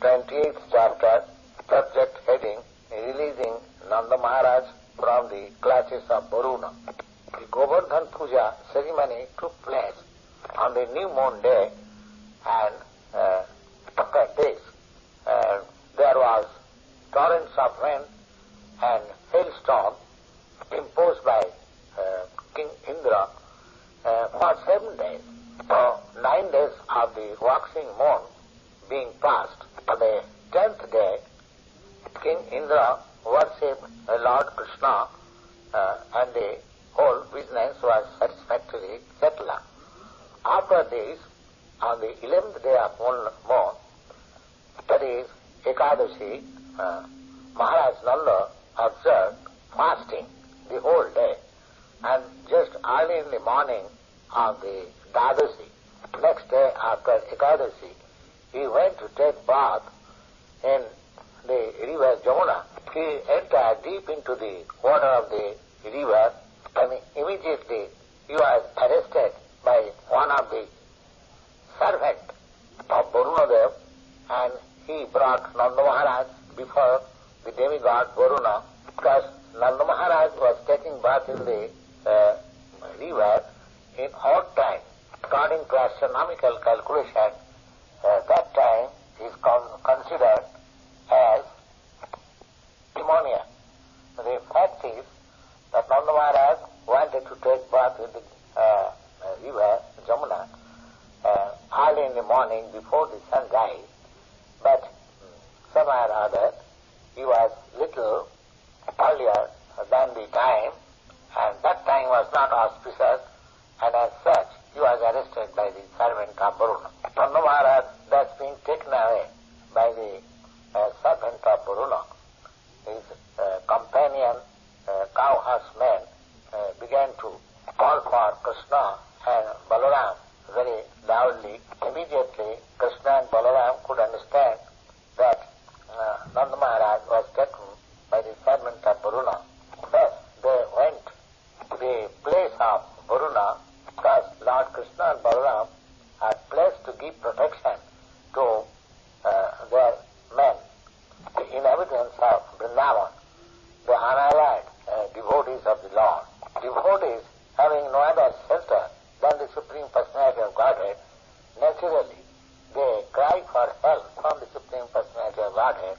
28th chapter, subject heading, Releasing Nanda Maharaj from the clutches of Varuna. The Govardhan Puja ceremony took place on the new moon day, and after this there was torrents of wind and hailstorm imposed by King Indra for 7 days. So 9 days of the waxing moon being passed, on the 10th day King Indra worshipped Lord Krishna and the whole business was satisfactorily settled. After this, on the 11th day of moon, that is Ekadashi, Maharaj Nanda observed fasting the whole day, and just early in the morning of the Dadashi, next day after Ekadashi, he went to take bath in the river Jamuna. He entered deep into the water of the river, and immediately he was arrested by one of the servants of Varunadev, and he brought Nanda Maharaj before the demigod Varuna, because Nanda Maharaj was taking bath in the river in odd time. According to astronomical calculation, that time is considered as demoniac. The fact is that Nanda Maharaj wanted to take bath in the river Jamuna early in the morning before the sunrise, but somehow or other he was little earlier than the time, and that time was not auspicious, and as such he was arrested by the servant of Varuna. Nanda Maharaj, thus being taken away by the servant of Varuna, his companion cowherdesmen began to call for Krishna and Balaram very loudly. Immediately Krishna and Balaram could understand that Nanda Maharaj was taken by the servant of Varuna. Thus they went to the place of Varuna, because Lord Krishna and Balaram are placed to give protection to their men, the inhabitants of Vrindavan, the unallied devotees of the Lord. Devotees having no other shelter than the Supreme Personality of Godhead, naturally they cry for help from the Supreme Personality of Godhead,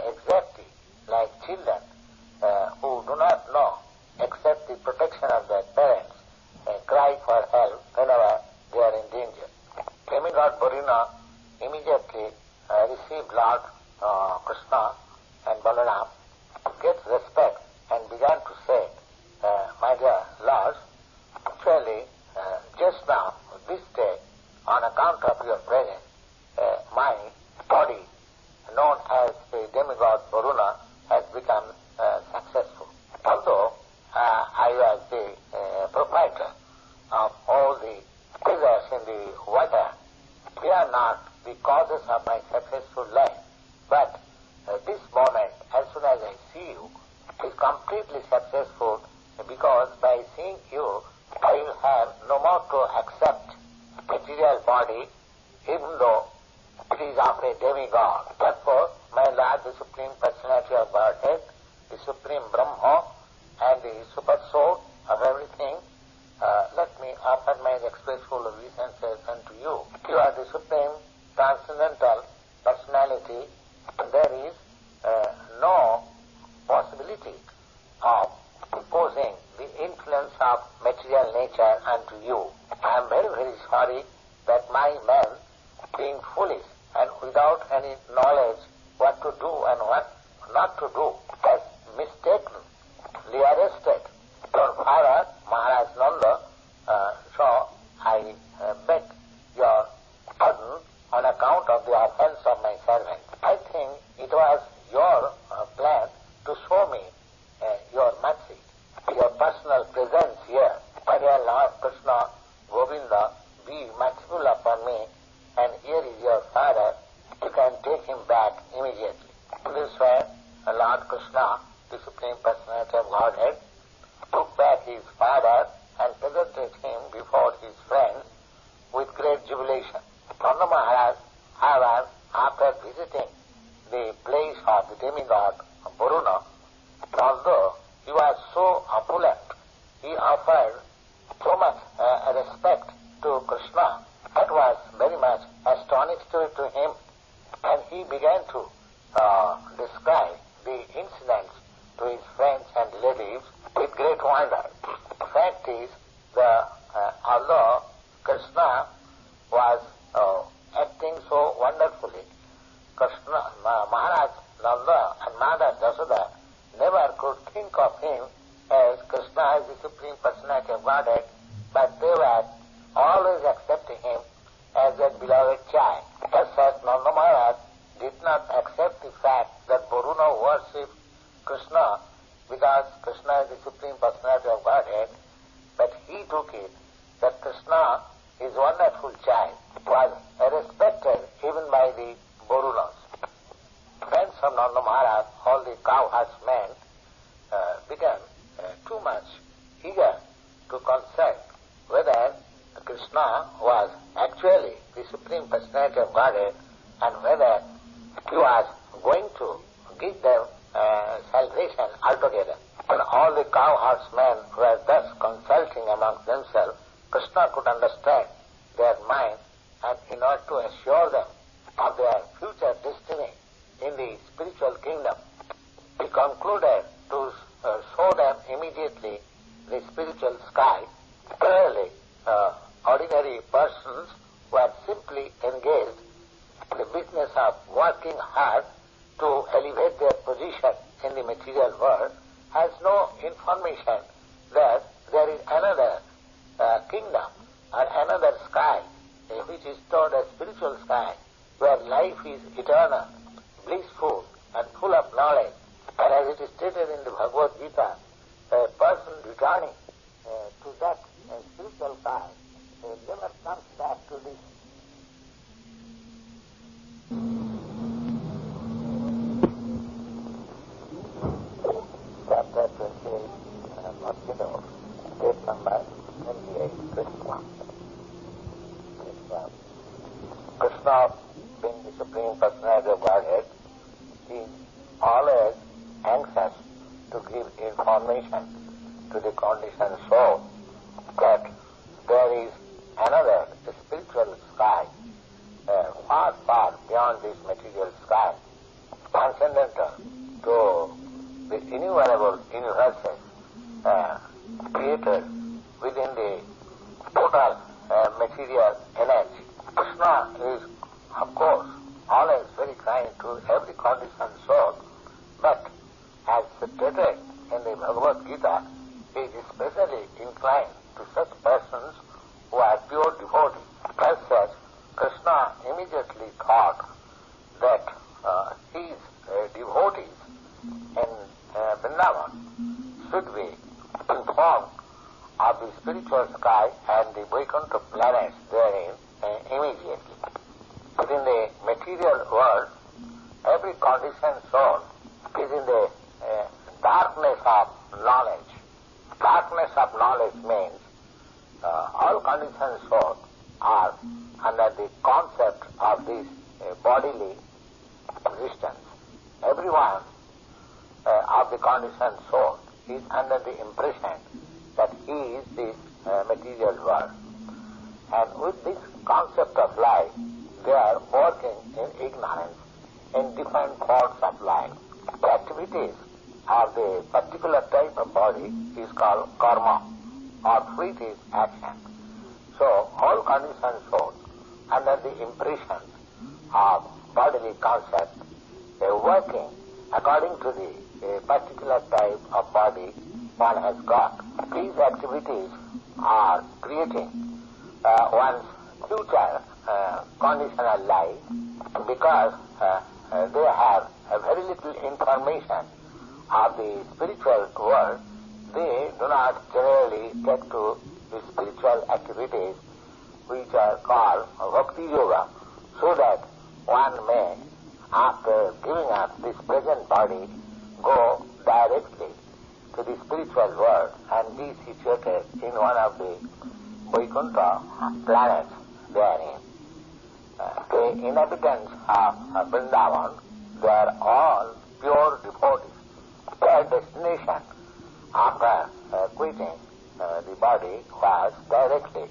exactly like children who do not know except the protection of their parents, cry for help whenever they are in danger. Demigod Varuna immediately received Lord Krishna and Balaram, gets respect, and began to say, my dear lords, actually just now, this day, on account of your presence, my body, known as the demigod Varuna, has become successful. Although I was the proprietor of all the figures in the water, they are not the causes of my successful life. But this moment, as soon as I see you, is completely successful, because by seeing you, I will have no more to accept material body, even though it is of a demigod. Therefore, my Lord, the Supreme Personality of Godhead, the Supreme Brahma, and the Super Soul of everything, let me offer my expressful obeisances unto you. You are the Supreme Transcendental Personality, and there is no possibility of imposing the influence of material nature unto you. I am very, very sorry that my men, being foolish and without any knowledge what to do and what not to do, has mistakenly arrested your father, Maharaj Nanda, so I beg your pardon on account of the offense of my servant. I think it was your plan to show me your mercy, your personal presence here. My dear Lord Krishna, Govinda, be merciful upon me, and here is your father. You can take him back immediately. This way, Lord Krishna, the Supreme Personality of Godhead, took back his father and presented him before his friends with great jubilation. Nanda Maharaj, however, after after visiting the place of the demigod Varuna, although he was so opulent, he offered so much respect to Krishna. That was very much astonishing to him, and he began to describe the incidents to his friends and relatives with great wonder. The fact is, although Krishna was acting so wonderfully, Maharaj Nanda and Mother Jasoda never could think of him as Krishna as the Supreme Personality of Godhead, but they were always accepting him as their beloved child. As such, Nanda Maharaj did not accept the fact that Varuna worshipped Krishna because Krishna is the Supreme Personality of Godhead, but he took it that Krishna is wonderful child, was respected even by the Varunas. Friends of Nanda Maharaj, all the cowherdsmen, began too much eager to consult whether Krishna was actually the Supreme Personality of Godhead and whether he was going to give them salvation altogether. When all the cowherdsmen were thus consulting amongst themselves, Krishna could understand their mind, and in order to assure them of their future destiny in the spiritual kingdom, he concluded to show them immediately the spiritual sky. Clearly, ordinary persons were simply engaged in the business of working hard to elevate their position in the material world, has no information that there is another kingdom or another sky, which is called a spiritual sky, where life is eternal, blissful and full of knowledge. And as it is stated in the Bhagavad Gita, a person returning to that spiritual sky never comes back to this. Chapter 28, Bhakti-Dog, page number 28, Krishna. Krishna, being the Supreme Personality of Godhead, is always anxious to give information to the conditioned soul that there is another spiritual sky far, far beyond this material sky, transcendental to the innumerable universes created within the total material energy. Krishna is, of course, always very kind to every conditioned soul, but as stated in the Bhagavad Gita, he is especially inclined to such persons who are pure devotees. As such, Krishna immediately thought that his devotees in Vrindavan should be informed of the spiritual sky and the Vaikuntha planets therein immediately. Within the material world, every conditioned soul is in the darkness of knowledge. Darkness of knowledge means all conditioned souls are under the concept of this bodily existence. Everyone of the conditioned soul is under the impression that he is this material world. And with this concept of life, they are working in ignorance in different forms of life. The activities of the particular type of body is called karma, or fruit is action. So all conditioned souls under the impression of bodily concept, working according to the particular type of body one has got. These activities are creating one's future conditional life because they have very little information of the spiritual world. They do not generally take to the spiritual activities which are called Bhakti Yoga, so that one may, after giving up this present body, go directly to the spiritual world and be situated in one of the Vaikuntha planets therein. The inhabitants of Vrindavan, they are all pure devotees. Their destination after quitting the body was directly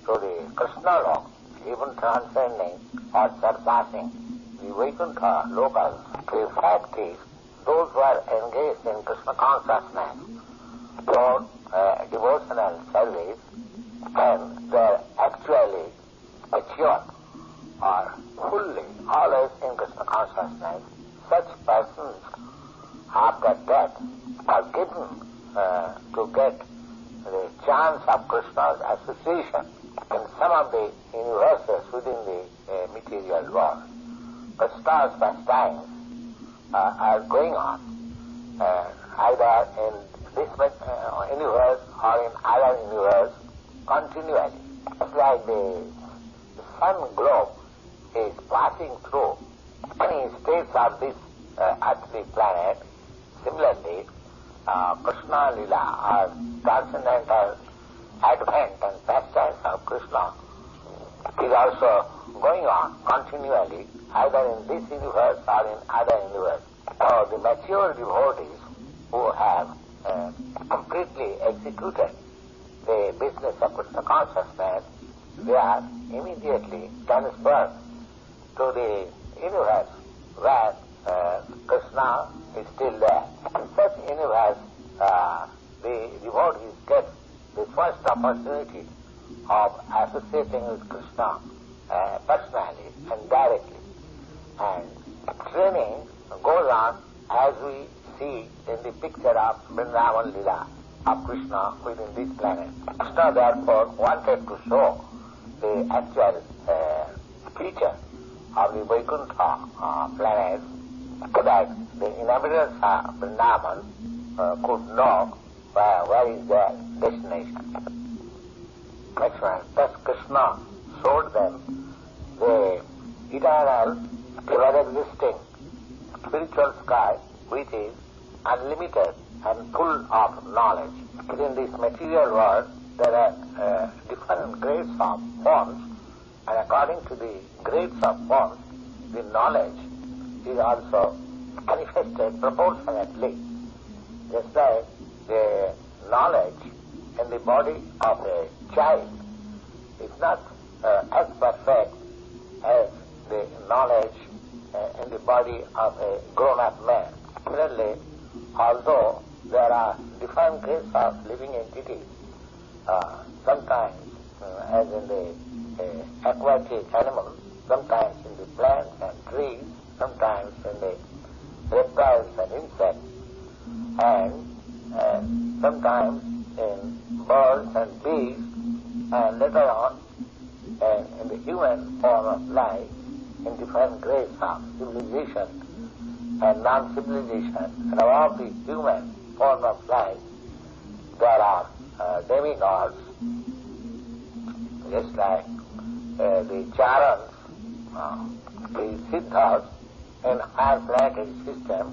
to the Krishna Lok, even transcending or surpassing the Vaikuntha locals. The fact is, those who are engaged in Krishna consciousness, pure devotional service, and they are actually mature or fully always in Krishna consciousness, such persons after death are given to get the chance of Krishna's association in some of the universes within the material world. Krishna's pastimes are going on either in this universe or in other universe continually. It's like the sun globe is passing through many states of this earthly planet. Similarly, Krishna Lila or transcendental advent and pastimes of Krishna is also going on continually, either in this universe or in other universe. So the mature devotees who have completely executed the business of Krishna consciousness, they are immediately transferred to the universe where Krishna is still there. In such universe, the devotees get the first opportunity of associating with Krishna personally and directly. And training goes on as we see in the picture of Vrindavan Lila of Krishna within this planet. Krishna therefore wanted to show the actual feature of the Vaikuntha planet so that the inhabitants of Vrindavan could know where is their destination. Next one, thus Krishna showed them the eternal, ever-existing spiritual sky which is unlimited and full of knowledge. Within this material world there are different grades of forms, and according to the grades of forms, the knowledge is also manifested proportionately. Just like the knowledge in the body of a child is not as perfect as the knowledge in the body of a grown-up man. Similarly, although there are different grades of living entities, sometimes as in the aquatic animals, sometimes in the plants and trees, sometimes in the reptiles and insects, and sometimes in birds and bees, and later on in the human form of life, in different grades of civilization and non-civilization, and above the human form of life, there are demigods, just like the Charans, the Siddhas in higher planetary system,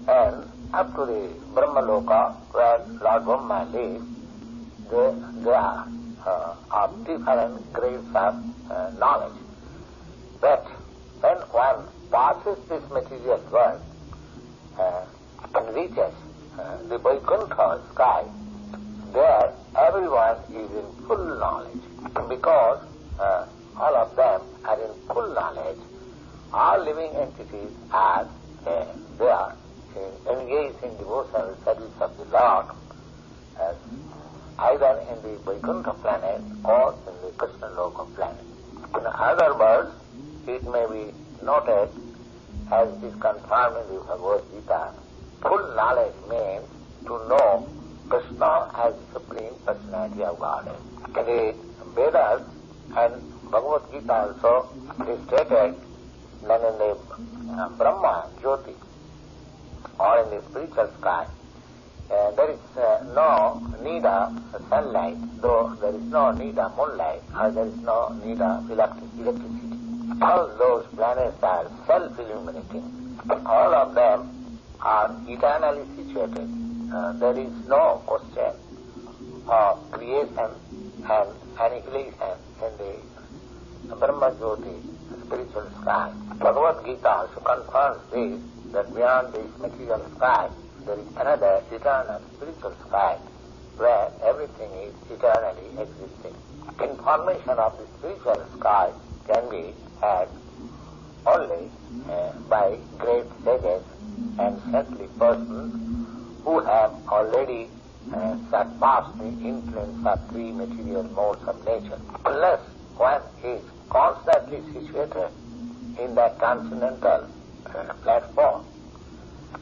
and up to the Brahmaloka where Lord Brahma lives, they are of different grades of knowledge. But when one passes this material world and reaches the Vaikuntha sky, there everyone is in full knowledge. Because all of them are in full knowledge, all living entities are they are engaged in devotional service of the Lord, either in the Vaikuntha planet or in the Krishna Loka planet. In other words, it may be noted, as it is confirmed in the Bhagavad Gita, full knowledge means to know Krishna as the Supreme Personality of Godhead. In the Vedas and Bhagavad Gita also it is stated that in the Brahma Jyoti or in the spiritual sky, there is no need of sunlight, though there is no need of moonlight, or there is no need of electricity. All those planets are self-illuminating. All of them are eternally situated. There is no question of creation and annihilation in the Brahma Jyoti, spiritual sky. Bhagavad Gita also confirms this, that beyond this material sky, there is another eternal spiritual sky, where everything is eternally existing. Information of the spiritual sky can be had only by great sages and saintly persons who have already surpassed the influence of three material modes of nature. Unless one is constantly situated in that transcendental platform,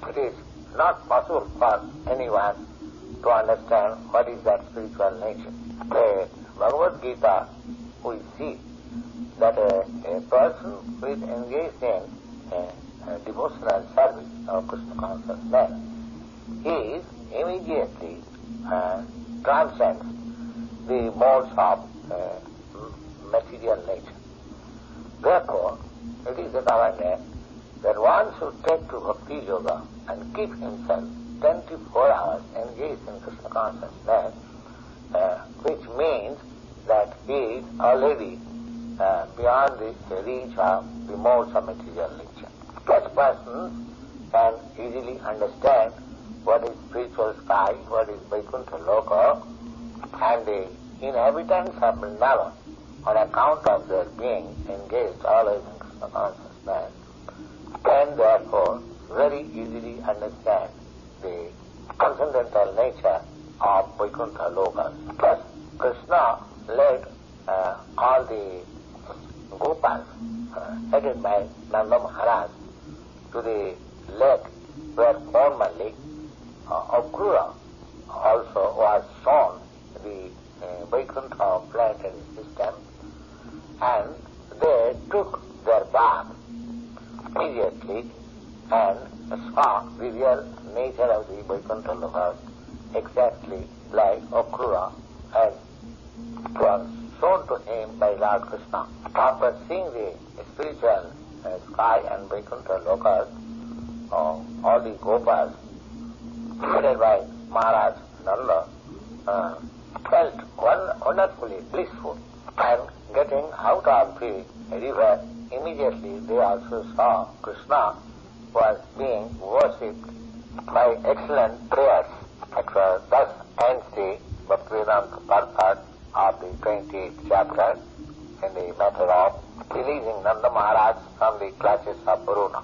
it is not possible for anyone to understand what is that spiritual nature. The Bhagavad Gita, we see that a person who is engaged in devotional service of Krishna consciousness, he is immediately transcends the modes of material nature. Therefore, it is recommended that one should take to Bhakti Yoga and keep himself 24 hours engaged in Krishna consciousness, which means that he is already beyond the reach of the modes of material nature. Such persons can easily understand what is spiritual sky, what is Vaikuntha Loka, and the inhabitants of Vrindavan, on account of their being engaged always in Krishna consciousness, can therefore very easily understand the transcendental nature of Vaikuntha Loka. Thus, Krishna led all the Gopas, headed by Nanda Maharaj, to the lake where formerly Akrura also was shown the Vaikuntha planetary system, and they took their bath immediately and saw the real nature of the Vaikuntha Loka exactly like Akrura as it was shown to him by Lord Krishna. After seeing the spiritual sky and Vaikuntha Lokas, all the Gopas, headed by Maharaj Nanda, felt wonderfully blissful, and getting out of the river, immediately they also saw Krishna was being worshipped by excellent prayers. Thus ends the Bhaktivedanta Purport of the 28th chapter in the matter of releasing Nanda Maharaj from the clutches of Varuna.